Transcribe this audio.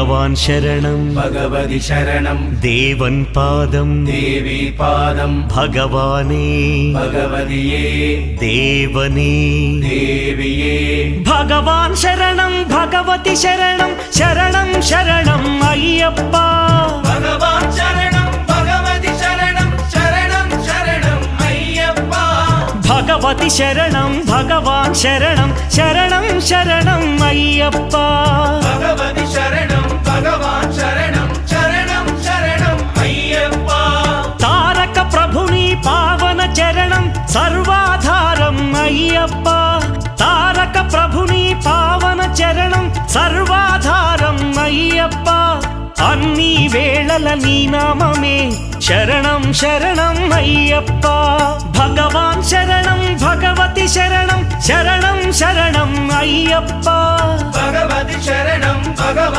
भगवान् शरणं भगवति शरणं देवन् पादं देवी पादं भगवाने भगवतिये देवने देविये भगवान् शरणं भगवति शरणं शरणं शरणं अय्यप्पा भगवान् शरणं भगवति शरणं शरणं शरणं अय्यप्पा भगवति शरणं भगवान् शरणं शरणं शरणं अय्यप्पा भगवति शरणं भगवान् शरणं शरणं शरणं अय्यप्पा तारक प्रभुनि पावन चरणं सर्वाधारम् अय्यप्पा तारक प्रभुनि पावन चरणं सर्वाधारम् अय्यप्पा अन्नी वेळल नी नाममे शरणं शरणं अय्यप्पा भगवान् शरणं भगवति शरणं शरणं शरणं अय्यप्पा भगवति शरणं भगवान्